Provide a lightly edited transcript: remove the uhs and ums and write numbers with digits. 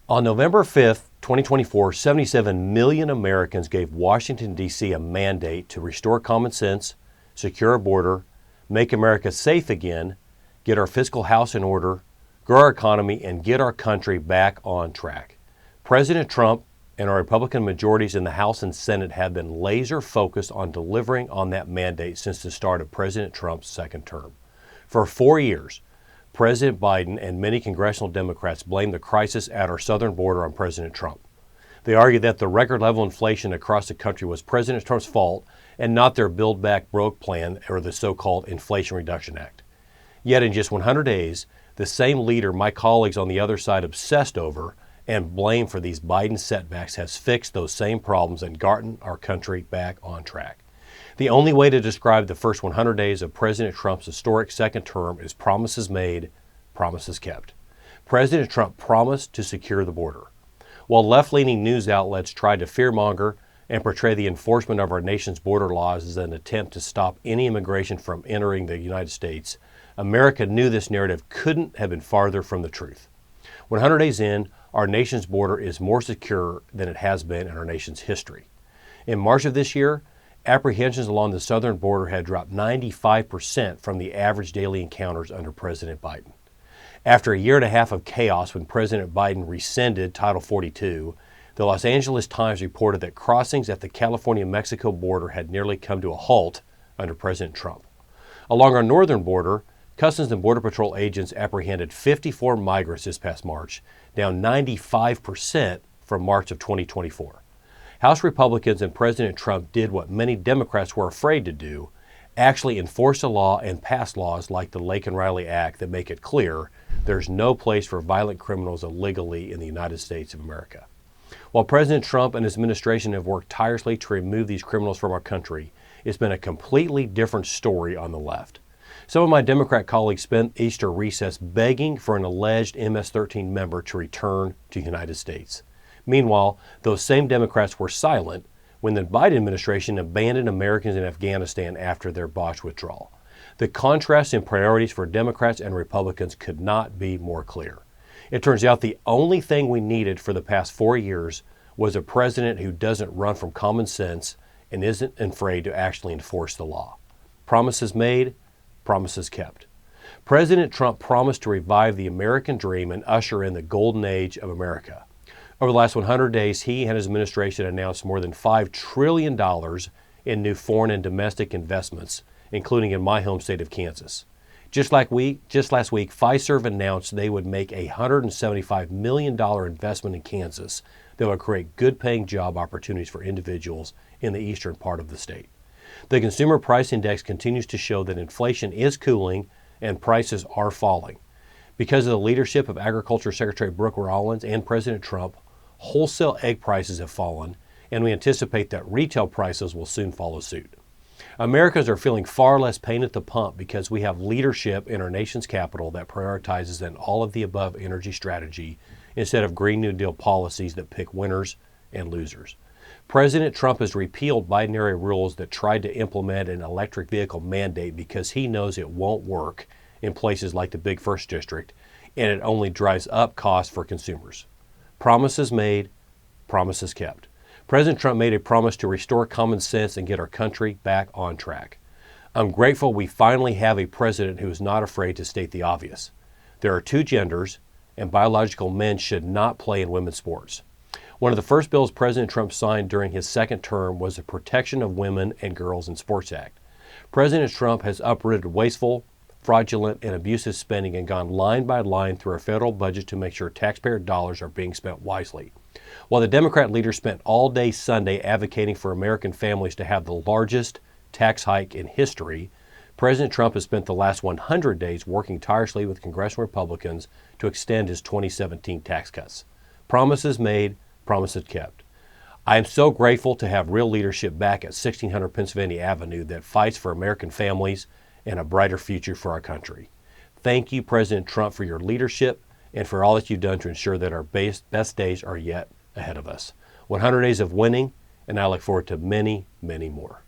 On November 5th, 2024, 77 million Americans gave Washington, D.C. a mandate to restore common sense, secure our border, make America safe again, get our fiscal house in order, grow our economy, and get our country back on track. President Trump and our Republican majorities in the House and Senate have been laser focused on delivering on that mandate since the start of President Trump's second term. For 4 years, President Biden and many congressional Democrats blame the crisis at our southern border on President Trump. They argue that the record level inflation across the country was President Trump's fault and not their Build Back Broke plan or the so-called Inflation Reduction Act. Yet in just 100 days, the same leader my colleagues on the other side obsessed over and blame for these Biden setbacks has fixed those same problems and gotten our country back on track. The only way to describe the first 100 days of President Trump's historic second term is promises made, promises kept. President Trump promised to secure the border. While left-leaning news outlets tried to fearmonger and portray the enforcement of our nation's border laws as an attempt to stop any immigration from entering the United States, America knew this narrative couldn't have been farther from the truth. 100 days in, our nation's border is more secure than it has been in our nation's history. In March of this year, apprehensions along the southern border had dropped 95% from the average daily encounters under President Biden. After a year and a half of chaos when President Biden rescinded Title 42, the Los Angeles Times reported that crossings at the California-Mexico border had nearly come to a halt under President Trump. Along our northern border, Customs and Border Patrol agents apprehended 54 migrants this past March, down 95% from March of 2024. House Republicans and President Trump did what many Democrats were afraid to do, actually enforce a law and pass laws like the Lake and Riley Act that make it clear there's no place for violent criminals illegally in the United States of America. While President Trump and his administration have worked tirelessly to remove these criminals from our country, it's been a completely different story on the left. Some of my Democrat colleagues spent Easter recess begging for an alleged MS-13 member to return to the United States. Meanwhile, those same Democrats were silent when the Biden administration abandoned Americans in Afghanistan after their botched withdrawal. The contrast in priorities for Democrats and Republicans could not be more clear. It turns out the only thing we needed for the past 4 years was a president who doesn't run from common sense and isn't afraid to actually enforce the law. Promises made, promises kept. President Trump promised to revive the American dream and usher in the golden age of America. Over the last 100 days, he and his administration announced more than $5 trillion in new foreign and domestic investments, including in my home state of Kansas. Just last week, Fiserv announced they would make a $175 million investment in Kansas that would create good-paying job opportunities for individuals in the eastern part of the state. The Consumer Price Index continues to show that inflation is cooling and prices are falling. Because of the leadership of Agriculture Secretary Brooke Rollins and President Trump, wholesale egg prices have fallen, and we anticipate that retail prices will soon follow suit. Americans are feeling far less pain at the pump because we have leadership in our nation's capital that prioritizes an all-of-the-above energy strategy instead of Green New Deal policies that pick winners and losers. President Trump has repealed Biden-era rules that tried to implement an electric vehicle mandate because he knows it won't work in places like the Big First District, and it only drives up costs for consumers. Promises made, promises kept. President Trump made a promise to restore common sense and get our country back on track. I'm grateful we finally have a president who is not afraid to state the obvious. There are two genders, and biological men should not play in women's sports. One of the first bills President Trump signed during his second term was the Protection of Women and Girls in Sports Act. President Trump has uprooted wasteful, fraudulent, and abusive spending and gone line by line through our federal budget to make sure taxpayer dollars are being spent wisely. While the Democrat leader spent all day Sunday advocating for American families to have the largest tax hike in history, President Trump has spent the last 100 days working tirelessly with congressional Republicans to extend his 2017 tax cuts. Promises made, promises kept. I am so grateful to have real leadership back at 1600 Pennsylvania Avenue that fights for American families and a brighter future for our country. Thank you, President Trump, for your leadership and for all that you've done to ensure that our best days are yet ahead of us. 100 days of winning, and I look forward to many, many more.